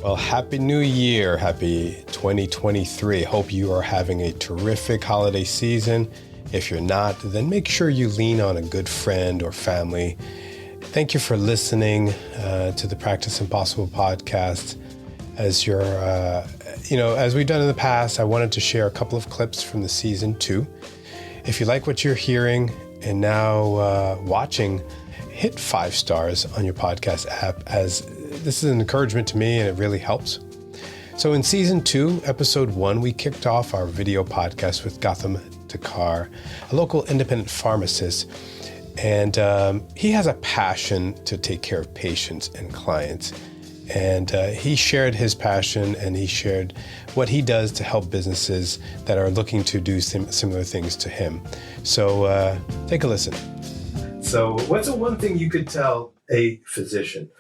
Well, Happy New Year. Happy 2023. Hope you are having a terrific holiday season. If you're not, then make sure you lean on a good friend or family. Thank you for listening to the Practice Impossible podcast. As as we've done in the past, I wanted to share a couple of clips from the season 2. If you like what you're hearing and now watching, hit 5 stars on your podcast app, as this is an encouragement to me and it really helps. So in season 2, episode 1, we kicked off our video podcast with Gautam Takar, a local independent pharmacist. And he has a passion to take care of patients and clients. And he shared his passion, and he shared what he does to help businesses that are looking to do similar things to him. So take a listen. So what's the one thing you could tell a physician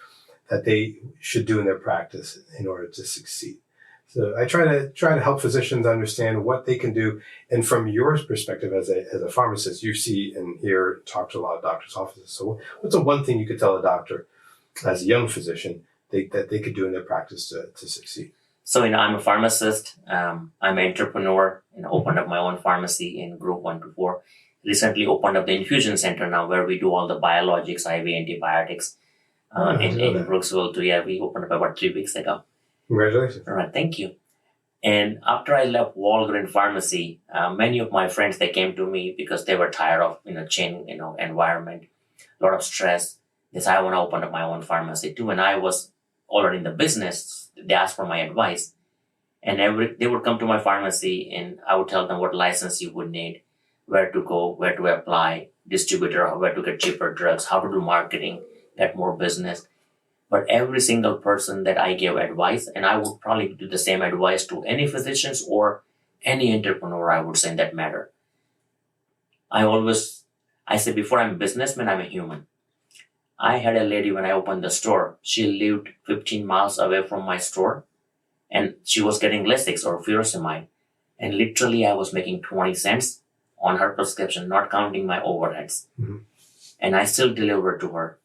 that they should do in their practice in order to succeed? So I try to help physicians understand what they can do. And from your perspective as a pharmacist, you see and hear, talk to a lot of doctors' offices. So what's the one thing you could tell a doctor as a young physician that they could do in their practice to succeed? So, I'm a pharmacist. I'm an entrepreneur, opened up my own pharmacy in Group 1 to 4. Recently opened up the infusion center now where we do all the biologics, IV antibiotics in Brooksville too. Yeah, we opened up about 3 weeks ago. Congratulations. All right, thank you. And after I left Walgreens Pharmacy, many of my friends, they came to me because they were tired of, chain, environment, a lot of stress. They said, I want to open up my own pharmacy too. And I was already in the business. They asked for my advice. And they would come to my pharmacy and I would tell them what license you would need, where to go, where to apply, distributor, where to get cheaper drugs, how to do marketing, get more business. But every single person that I gave advice, and I would probably do the same advice to any physicians or any entrepreneur, I would say, in that matter. I say before I'm a businessman, I'm a human. I had a lady when I opened the store, she lived 15 miles away from my store and she was getting Lasix or furosemide. And literally I was making 20 cents on her prescription, not counting my overheads. Mm-hmm. And I still delivered to her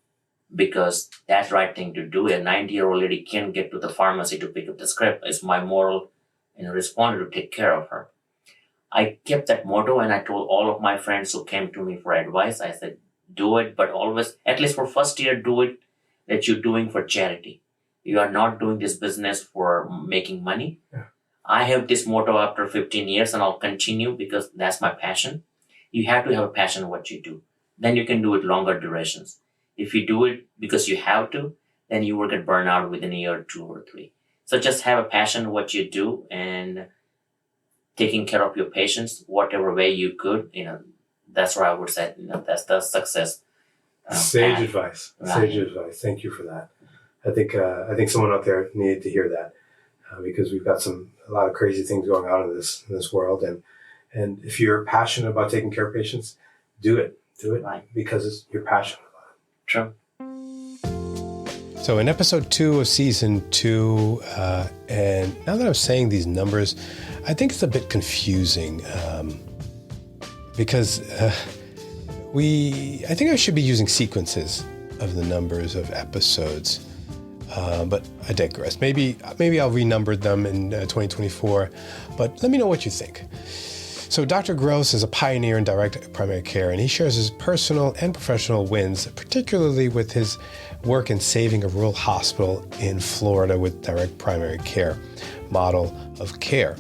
because that's the right thing to do. A 90-year-old lady can't get to the pharmacy to pick up the script. It's my moral responsibility to take care of her. I kept that motto and I told all of my friends who came to me for advice, I said, do it, but always, at least for first year, do it that you're doing for charity. You are not doing this business for making money. Yeah. I have this motto after 15 years and I'll continue because that's my passion. You have to have a passion in what you do. Then you can do it longer durations. If you do it because you have to, then you will get burned out within a year, 2 or 3. So just have a passion in what you do and taking care of your patients, whatever way you could, that's where I would say, that's the success. Sage advice. Sage advice. Thank you for that. I think someone out there needed to hear that because we've got a lot of crazy things going on in this world. And if you're passionate about taking care of patients, do it. Do it because you're passionate about it. True. So in episode 2 of season 2, and now that I'm saying these numbers, I think it's a bit confusing because I think I should be using sequences of the numbers of episodes, but I digress. Maybe I'll renumber them in 2024, but let me know what you think. So Dr. Gross is a pioneer in direct primary care, and he shares his personal and professional wins, particularly with his work in saving a rural hospital in Florida with direct primary care model of care.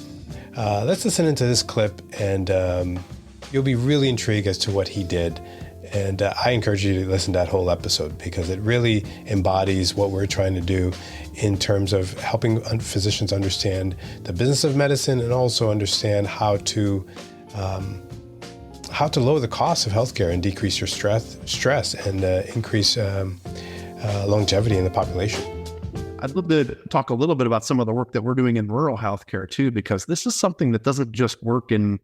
Let's listen into this clip, and you'll be really intrigued as to what he did. And I encourage you to listen to that whole episode because it really embodies what we're trying to do in terms of helping physicians understand the business of medicine and also understand how to lower the cost of healthcare and decrease your stress and increase longevity in the population. I'd love to talk a little bit about some of the work that we're doing in rural healthcare too, because this is something that doesn't just work in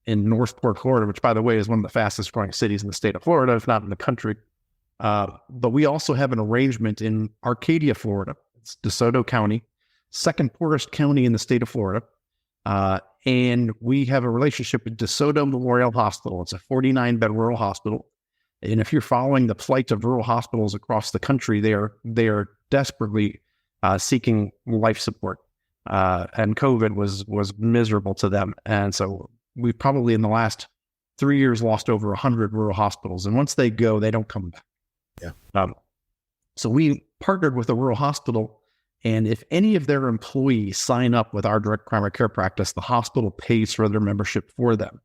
Northport, Florida, which by the way is one of the fastest growing cities in the state of Florida, if not in the country. But we also have an arrangement in Arcadia, Florida. It's DeSoto County, second poorest county in the state of Florida. And we have a relationship with DeSoto Memorial Hospital. It's a 49-bed rural hospital. And if you're following the plight of rural hospitals across the country, they are desperately seeking life support. And COVID was miserable to them. And so we probably in the last 3 years lost over 100 rural hospitals. And once they go, they don't come back. Yeah. So we partnered with a rural hospital, and if any of their employees sign up with our direct primary care practice, the hospital pays for their membership for them.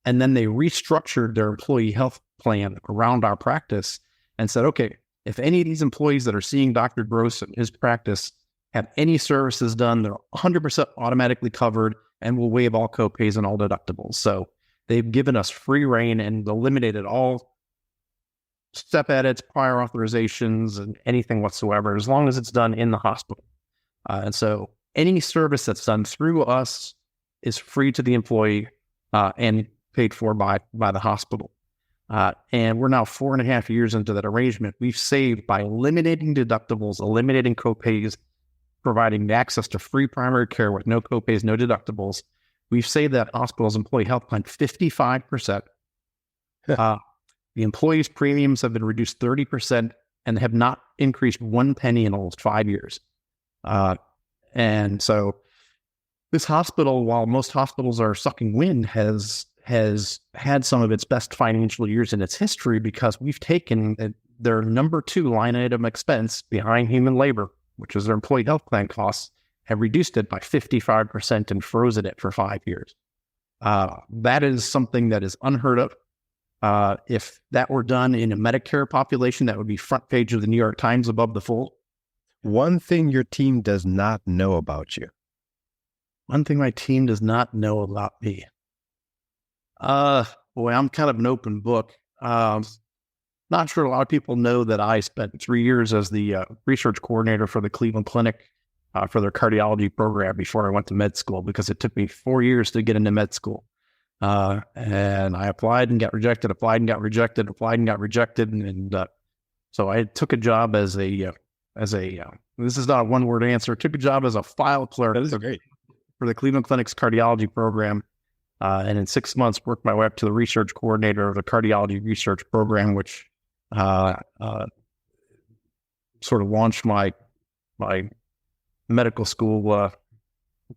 And then they restructured their employee health plan around our practice and said, okay, if any of these employees that are seeing Dr. Gross in his practice have any services done, they're 100% automatically covered and will waive all copays and all deductibles. So they've given us free reign and eliminated all step edits, prior authorizations, and anything whatsoever, as long as it's done in the hospital. And so any service that's done through us is free to the employee and paid for by the hospital. And we're now 4.5 years into that arrangement. We've saved by eliminating deductibles, eliminating copays, providing access to free primary care with no copays, no deductibles. We've saved that hospital's employee health plan 55%. The employees' premiums have been reduced 30% and have not increased 1 penny in almost 5 years. And so this hospital, while most hospitals are sucking wind, has had some of its best financial years in its history because we've taken their number 2 line item expense behind human labor, which is their employee health plan costs, have reduced it by 55% and frozen it for 5 years. That is something that is unheard of. If that were done in a Medicare population, that would be front page of the New York Times above the fold. One thing your team does not know about you. One thing my team does not know about me. Boy, I'm kind of an open book. Not sure a lot of people know that I spent 3 years as the research coordinator for the Cleveland Clinic for their cardiology program before I went to med school, because it took me 4 years to get into med school. And I applied and got rejected, applied and got rejected, applied and got rejected. And so I took a job as a this is not a one-word answer, took a job as a file clerk. That is great. For the Cleveland Clinic's cardiology program. And in 6 months, worked my way up to the research coordinator of the cardiology research program, which sort of launched my medical school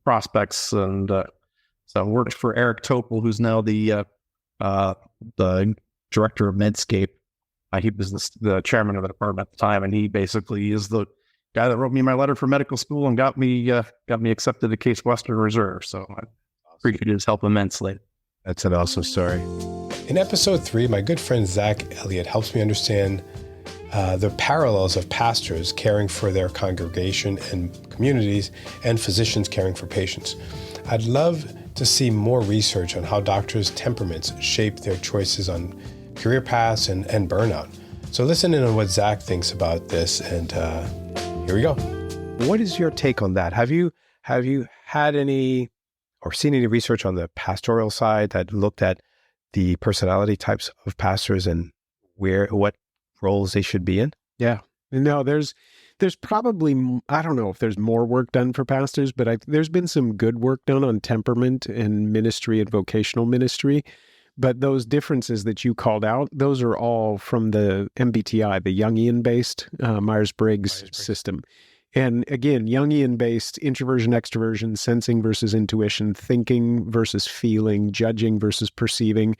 prospects. And so I worked for Eric Topol, who's now the director of Medscape. He was the chairman of the department at the time, and he basically is the guy that wrote me my letter for medical school and got me accepted to Case Western Reserve. So I appreciate his help immensely. That's an awesome story. In episode 3, my good friend Zach Elliott helps me understand the parallels of pastors caring for their congregation and communities and physicians caring for patients. I'd love to see more research on how doctors' temperaments shape their choices on career paths and burnout. So listen in on what Zach thinks about this, and here we go. What is your take on that? Have you had any or seen any research on the pastoral side that looked at the personality types of pastors and what roles they should be in? Yeah. No, there's probably, I don't know if there's more work done for pastors, but there's been some good work done on temperament and ministry and vocational ministry. But those differences that you called out, those are all from the MBTI, the Jungian-based Myers-Briggs system. And again, Jungian-based introversion, extroversion, sensing versus intuition, thinking versus feeling, judging versus perceiving.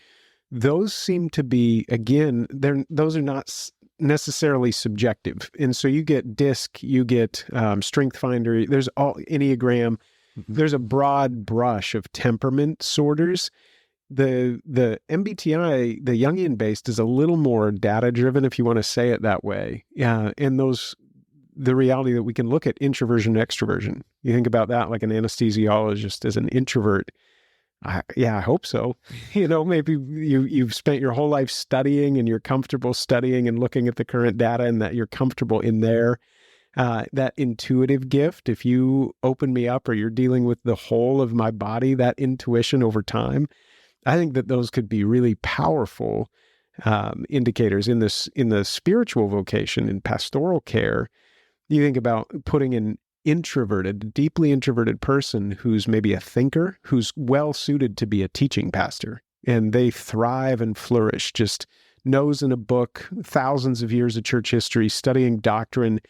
Those seem to be, again, those are not necessarily subjective. And so you get DISC, you get Strength Finder, there's all Enneagram. Mm-hmm. There's a broad brush of temperament sorters. The MBTI, the Jungian based, is a little more data driven, if you want to say it that way. And the reality that we can look at introversion, extroversion. You think about that like an anesthesiologist as an introvert. I hope so. Maybe you've spent your whole life studying and you're comfortable studying and looking at the current data, and that you're comfortable in there. That intuitive gift, if you open me up or you're dealing with the whole of my body, that intuition over time, I think that those could be really powerful indicators in the spiritual vocation, in pastoral care. You think about putting an deeply introverted person who's maybe a thinker, who's well suited to be a teaching pastor, and they thrive and flourish, just nose in a book, thousands of years of church history, studying doctrine,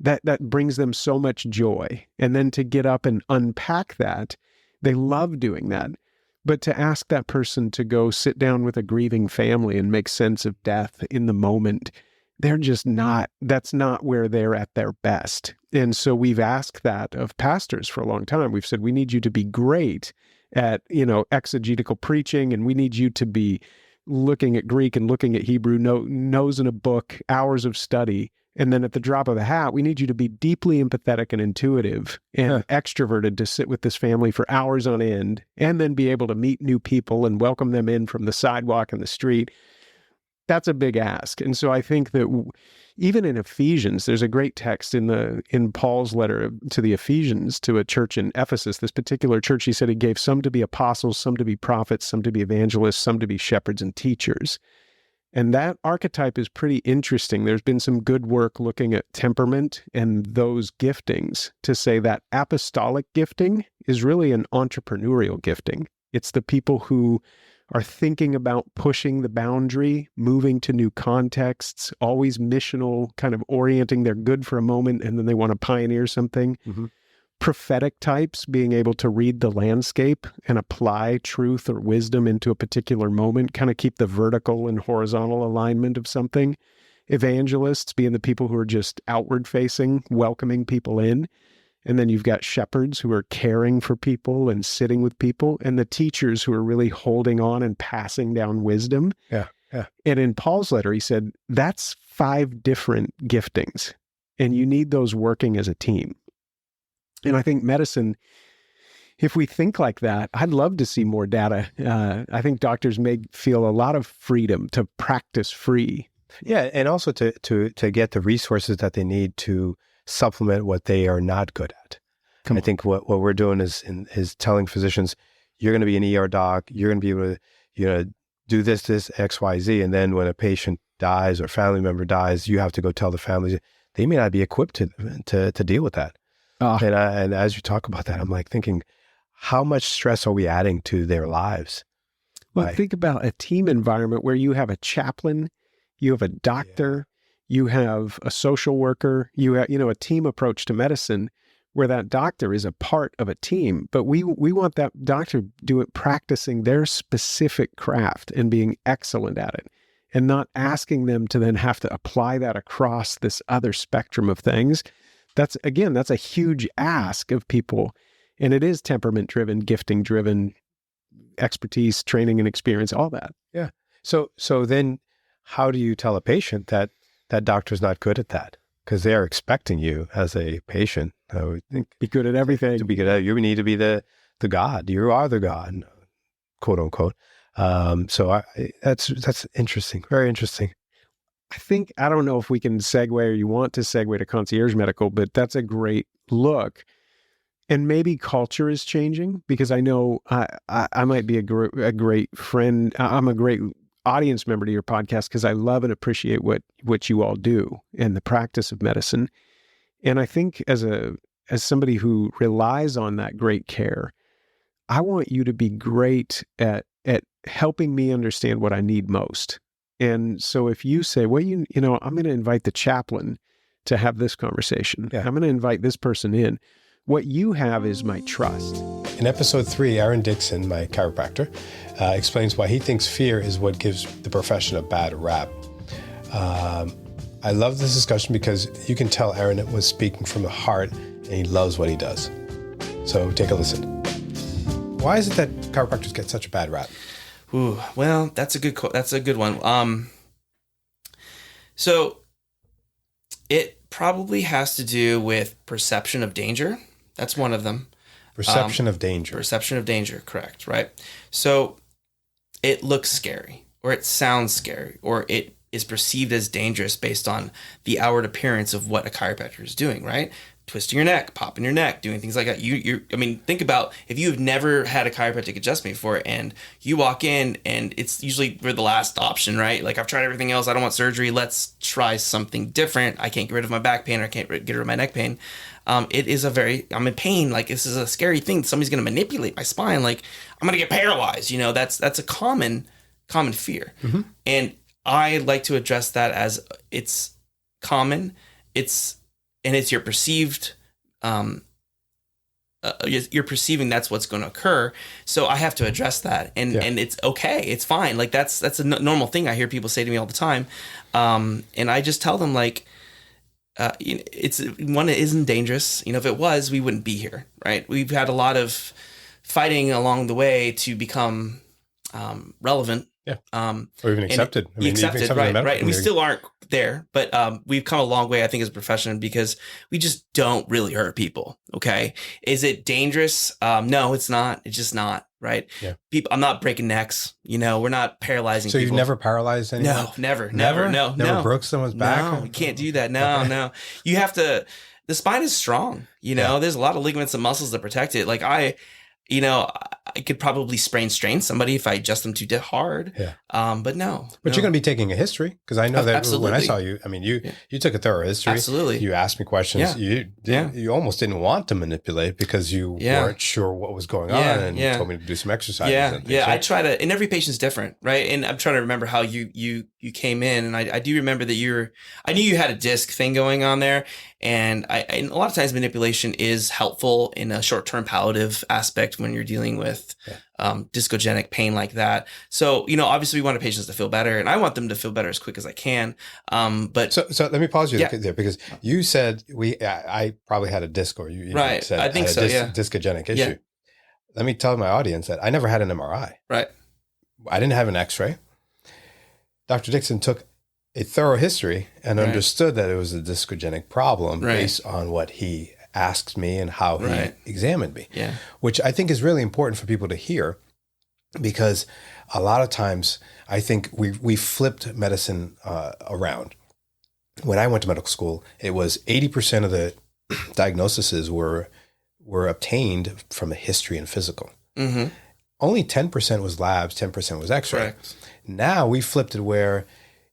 that brings them so much joy. And then to get up and unpack that, they love doing that. But to ask that person to go sit down with a grieving family and make sense of death in the moment, that's not where they're at their best. And so we've asked that of pastors for a long time. We've said, we need you to be great at, exegetical preaching, and we need you to be looking at Greek and looking at Hebrew, nose in a book, hours of study. And then at the drop of a hat, we need you to be deeply empathetic and intuitive and extroverted to sit with this family for hours on end, and then be able to meet new people and welcome them in from the sidewalk and the street. That's a big ask. And so I think that even in Ephesians, there's a great text in Paul's letter to the Ephesians, to a church in Ephesus. This particular church, he said he gave some to be apostles, some to be prophets, some to be evangelists, some to be shepherds and teachers. And that archetype is pretty interesting. There's been some good work looking at temperament and those giftings to say that apostolic gifting is really an entrepreneurial gifting. It's the people who are thinking about pushing the boundary, moving to new contexts, always missional, kind of orienting. They're good for a moment and then they want to pioneer something. Mm-hmm. Prophetic types, being able to read the landscape and apply truth or wisdom into a particular moment, kind of keep the vertical and horizontal alignment of something. Evangelists, being the people who are just outward facing, welcoming people in. And then you've got shepherds who are caring for people and sitting with people, and the teachers who are really holding on and passing down wisdom. Yeah. And in Paul's letter, he said, that's 5 different giftings, and you need those working as a team. And I think medicine, if we think like that, I'd love to see more data. I think doctors may feel a lot of freedom to practice free. Yeah, and also to get the resources that they need to supplement what they are not good at. I think what we're doing is telling physicians, you're going to be an ER doc, you're going to be able to do this X, Y, Z, and then when a patient dies or family member dies, you have to go tell the family. They may not be equipped to deal with that. And as you talk about that, I'm like thinking, how much stress are we adding to their lives? Well, think about a team environment where you have a chaplain, you have a doctor, you have a social worker, you have, a team approach to medicine where that doctor is a part of a team, but we want that doctor practicing their specific craft and being excellent at it, and not asking them to then have to apply that across this other spectrum of things. That's a huge ask of people. And it is temperament driven, gifting driven, expertise, training and experience, all that. Yeah. So then how do you tell a patient that doctor's not good at that? Because they're expecting you as a patient, I would think, be good at everything. To be good at it, you need to be the God. You are the God, quote unquote. So that's interesting. Very interesting. I don't know if we can segue, or you want to segue to concierge medical, but that's a great look. And maybe culture is changing, because I know I might be a great friend. I'm a great audience member to your podcast because I love and appreciate what you all do and the practice of medicine. And I think as somebody who relies on that great care, I want you to be great at helping me understand what I need most. And so if you say, well, I'm going to invite the chaplain to have this conversation. Yeah. I'm going to invite this person in. What you have is my trust. In episode 3, Aaron Dixon, my chiropractor, explains why he thinks fear is what gives the profession a bad rap. I love this discussion because you can tell Aaron was speaking from the heart and he loves what he does. So take a listen. Why is it that chiropractors get such a bad rap? Ooh, well, that's a good one. So it probably has to do with perception of danger. That's one of them. Perception of danger. Perception of danger, correct, right? So it looks scary, or it sounds scary, or it is perceived as dangerous based on the outward appearance of what a chiropractor is doing, right? Twisting your neck, popping your neck, doing things like that. Think about if you've never had a chiropractic adjustment before and you walk in and it's usually we're the last option, right? Like, I've tried everything else. I don't want surgery. Let's try something different. I can't get rid of my back pain, or I can't get rid of my neck pain. I'm in pain. Like, this is a scary thing. Somebody's going to manipulate my spine. Like, I'm going to get paralyzed. That's a common fear. Mm-hmm. And I like to address that as it's common. It's and it's your perceived, you're perceiving that's what's going to occur. So I have to address that, and it's okay, it's fine. Like that's a normal thing I hear people say to me all the time, and I just tell them like, it's one, it isn't dangerous. If it was, we wouldn't be here, right? We've had a lot of fighting along the way to become relevant. Yeah. Or even accepted. Accepted, right. And we still aren't there, but we've come a long way, I think, as a profession, because we just don't really hurt people. Okay. Is it dangerous? No, it's not. It's just not. Right. Yeah. People, I'm not breaking necks. We're not paralyzing so people. You've never paralyzed anyone? No, never. No. Never broke someone's back? No, you can't do that. No. You have to, the spine is strong. There's a lot of ligaments and muscles that protect it. Like I could probably strain somebody if I adjust them too hard. Yeah. But no. But you're going to be taking a history, because I know that Absolutely. when I saw you, you took a thorough history. Absolutely. You asked me questions. You almost didn't want to manipulate because you weren't sure what was going on, and you told me to do some exercises. I try to, and every patient's different, right? And I'm trying to remember how you came in, and I do remember that I knew you had a disc thing going on there, and and a lot of times manipulation is helpful in a short-term palliative aspect when you're dealing with discogenic pain like that. So, obviously we want our patients to feel better, and I want them to feel better as quick as I can. But so let me pause you there, because you said I probably had a disc, or you right. said I think so. Discogenic issue. Yeah. Let me tell my audience that I never had an MRI. Right. I didn't have an X-ray. Dr. Dixon took a thorough history and understood that it was a discogenic problem based on what he asked me and how he examined me, which I think is really important for people to hear, because a lot of times I think we flipped medicine around. When I went to medical school, it was 80% of the diagnoses were obtained from a history and physical. Mm-hmm. Only 10% was labs, 10% was X-ray. Correct. Now we flipped it where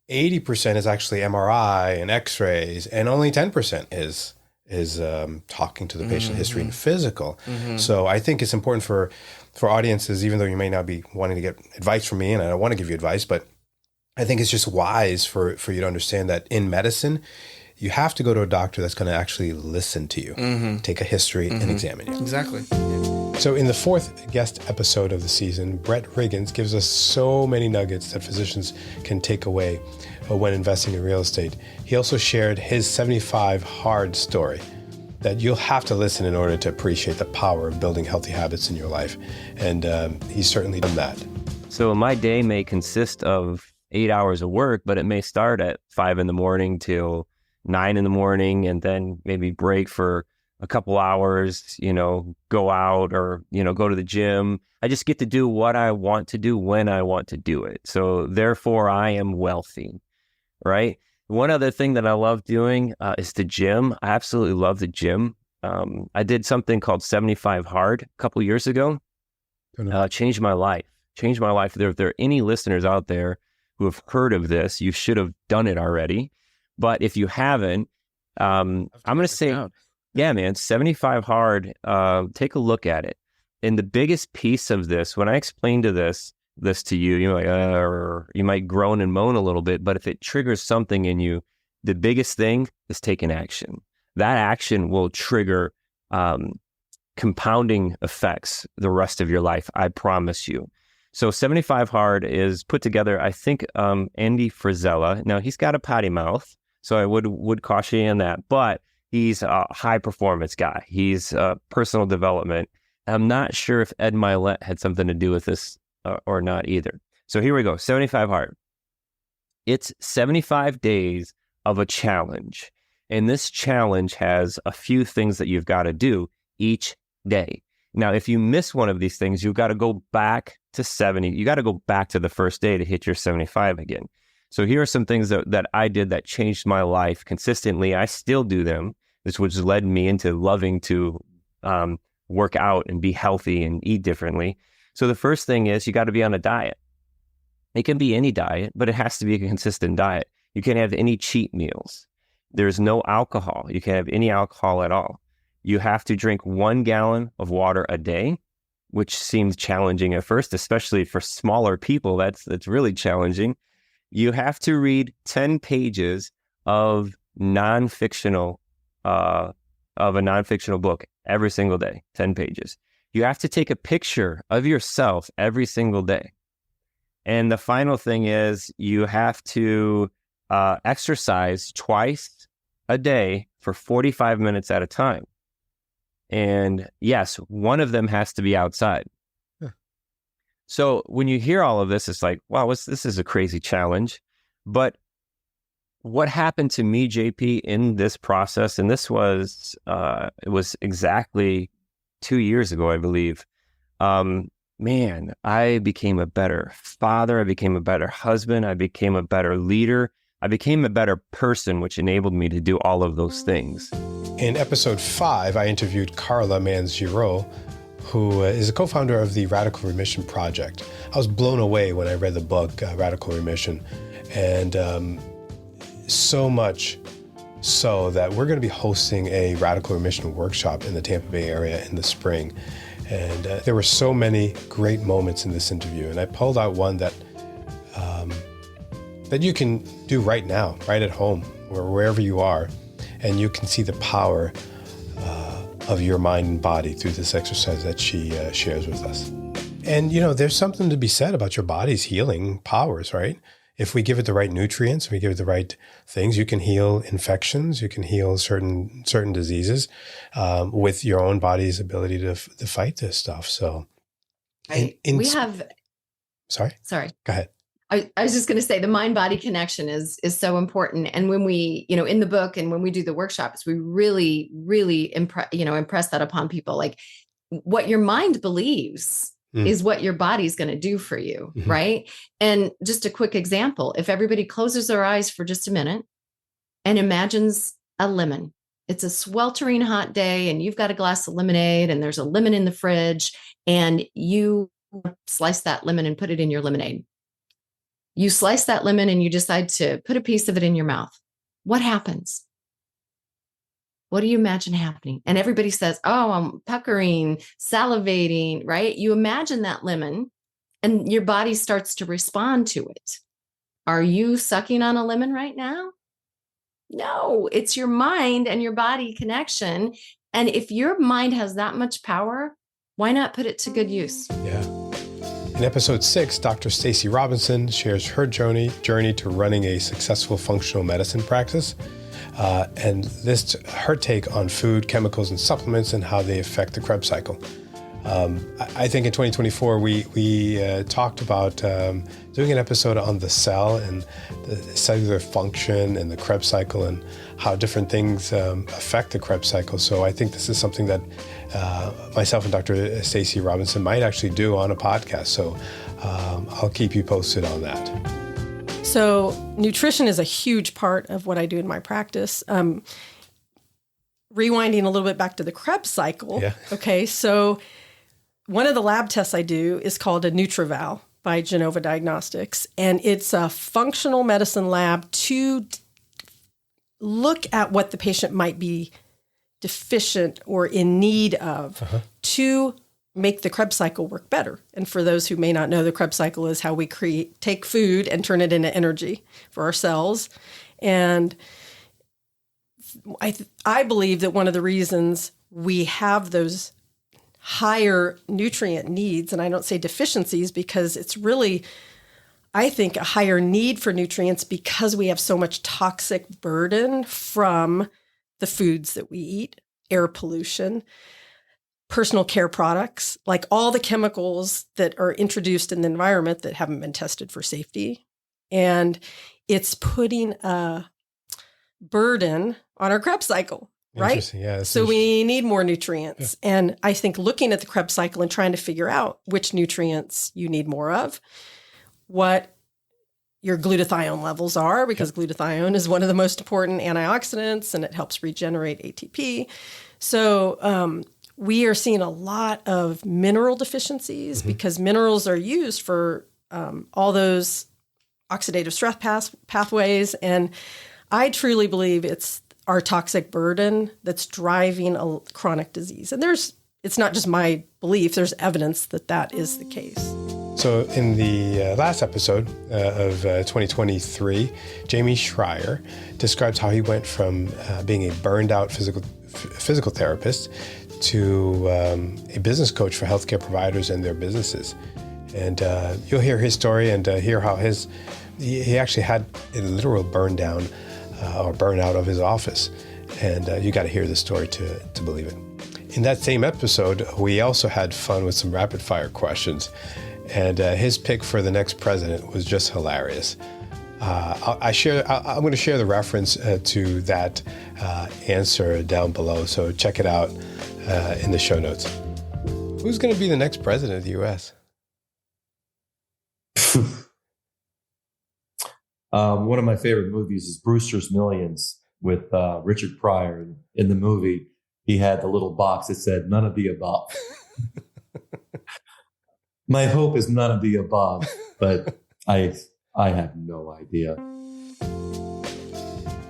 80% is actually MRI and X-rays, and only 10% is talking to the patient history and physical. Mm-hmm. So I think it's important for audiences, even though you may not be wanting to get advice from me, and I don't want to give you advice, but I think it's just wise for you to understand that in medicine, you have to go to a doctor that's going to actually listen to you, take a history, and examine you. Exactly. So in the fourth guest episode of the season, Brett Riggins gives us so many nuggets that physicians can take away when investing in real estate. He also shared his 75 hard story that you'll have to listen in order to appreciate the power of building healthy habits in your life. And he's certainly done that. So my day may consist of 8 hours of work, but it may start at 5 a.m. till 9 a.m, and then maybe break for a couple hours, go out or, go to the gym. I just get to do what I want to do when I want to do it. So therefore I am wealthy, right? One other thing that I love doing is the gym. I absolutely love the gym. I did something called 75 Hard a couple years ago. Changed my life. If there are any listeners out there who have heard of this, you should have done it already. But if you haven't, I'm going to say, yeah, man, 75 Hard, take a look at it. And the biggest piece of this, when I explain this to you, you're like, or you might groan and moan a little bit, but if it triggers something in you, the biggest thing is taking action. That action will trigger compounding effects the rest of your life, I promise you. So 75 Hard is put together, I think, Andy Frisella. Now, he's got a potty mouth, so I would caution you on that, but he's a high performance guy. He's personal development. I'm not sure if Ed Milet had something to do with this or not either. So here we go, 75 Hard. It's 75 days of a challenge. And this challenge has a few things that you've got to do each day. Now, if you miss one of these things, you've got to go back to 70. You got to go back to the first day to hit your 75 again. So here are some things that I did that changed my life consistently. I still do them, which led me into loving to work out and be healthy and eat differently. So the first thing is you got to be on a diet. It can be any diet, but it has to be a consistent diet. You can't have any cheat meals. There's no alcohol. You can't have any alcohol at all. You have to drink 1 gallon of water a day, which seems challenging at first, especially for smaller people. That's really challenging. You have to read 10 pages of non-fictional of a nonfictional book every single day, 10 pages. You have to take a picture of yourself every single day. And the final thing is you have to exercise twice a day for 45 minutes at a time. And yes, one of them has to be outside. Huh. So when you hear all of this, it's like, wow, this is a crazy challenge. But what happened to me, JP, in this process, and this was, it was exactly 2 years ago, I believe. Man, I became a better father. I became a better husband. I became a better leader. I became a better person, which enabled me to do all of those things. In episode 5, I interviewed Carla Manz-Giraud, who is a co-founder of the Radical Remission Project. I was blown away when I read the book, Radical Remission, and so much so that we're going to be hosting a Radical Remission workshop in the Tampa Bay area in the spring. And there were so many great moments in this interview, and I pulled out one that that you can do right now, right at home, or wherever you are, and you can see the power of your mind and body through this exercise that she shares with us. And there's something to be said about your body's healing powers, right? If we give it the right nutrients, if we give it the right things, you can heal infections, you can heal certain diseases with your own body's ability to fight this stuff. So, Sorry. Go ahead. I was just going to say the mind-body connection is so important. And when we, in the book and when we do the workshops, we really, really impress that upon people. Like what your mind believes is what your body's going to do for you, right? And just a quick example, if everybody closes their eyes for just a minute and imagines a lemon, it's a sweltering hot day and you've got a glass of lemonade and there's a lemon in the fridge and you slice that lemon and put it in your lemonade. You slice that lemon and you decide to put a piece of it in your mouth. What happens? What do you imagine happening? And everybody says, oh, I'm puckering, salivating, right? You imagine that lemon and your body starts to respond to it. Are you sucking on a lemon right now? No, it's your mind and your body connection. And if your mind has that much power, why not put it to good use? Yeah. In episode 6, Dr. Stacey Robinson shares her journey to running a successful functional medicine practice. And lists her take on food, chemicals, and supplements and how they affect the Krebs cycle. I think in 2024, we talked about doing an episode on the cell and the cellular function and the Krebs cycle and how different things affect the Krebs cycle. So I think this is something that myself and Dr. Stacey Robinson might actually do on a podcast. So I'll keep you posted on that. So nutrition is a huge part of what I do in my practice. Rewinding a little bit back to the Krebs cycle. Yeah. Okay, so one of the lab tests I do is called a NutriVal by Genova Diagnostics, and it's a functional medicine lab to look at what the patient might be deficient or in need of to make the Krebs cycle work better. And for those who may not know, the Krebs cycle is how we take food and turn it into energy for our cells. And I believe that one of the reasons we have those higher nutrient needs, and I don't say deficiencies because it's really, I think, a higher need for nutrients because we have so much toxic burden from the foods that we eat, air pollution, personal care products, like all the chemicals that are introduced in the environment that haven't been tested for safety. And it's putting a burden on our Krebs cycle, right? Yeah, so we need more nutrients. Yeah. And I think looking at the Krebs cycle and trying to figure out which nutrients you need more of, what your glutathione levels are, because glutathione is one of the most important antioxidants and it helps regenerate ATP. So, we are seeing a lot of mineral deficiencies because minerals are used for all those oxidative stress pathways. And I truly believe it's our toxic burden that's driving a chronic disease. And it's not just my belief, there's evidence that that is the case. So in the last episode of 2023, Jamie Schrier describes how he went from being a burned out physical therapist to a business coach for healthcare providers and their businesses. And you'll hear his story and hear how he actually had a literal burn down or burnout of his office. And you got to hear the story to believe it. In that same episode, we also had fun with some rapid fire questions. And his pick for the next president was just hilarious. I'm going to share the reference to that answer down below. So check it out in the show notes. Who's going to be the next president of the U.S.? One of my favorite movies is Brewster's Millions with Richard Pryor. In the movie, he had the little box that said, "None of the above." My hope is none of the above, but I have no idea.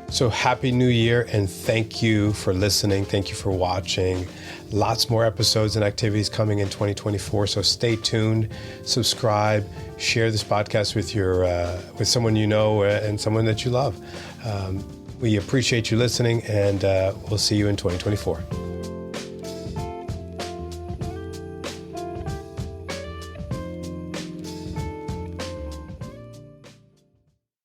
So happy New Year, and thank you for listening. Thank you for watching. Lots more episodes and activities coming in 2024. So stay tuned, subscribe, share this podcast with someone you know and someone that you love. We appreciate you listening, and we'll see you in 2024.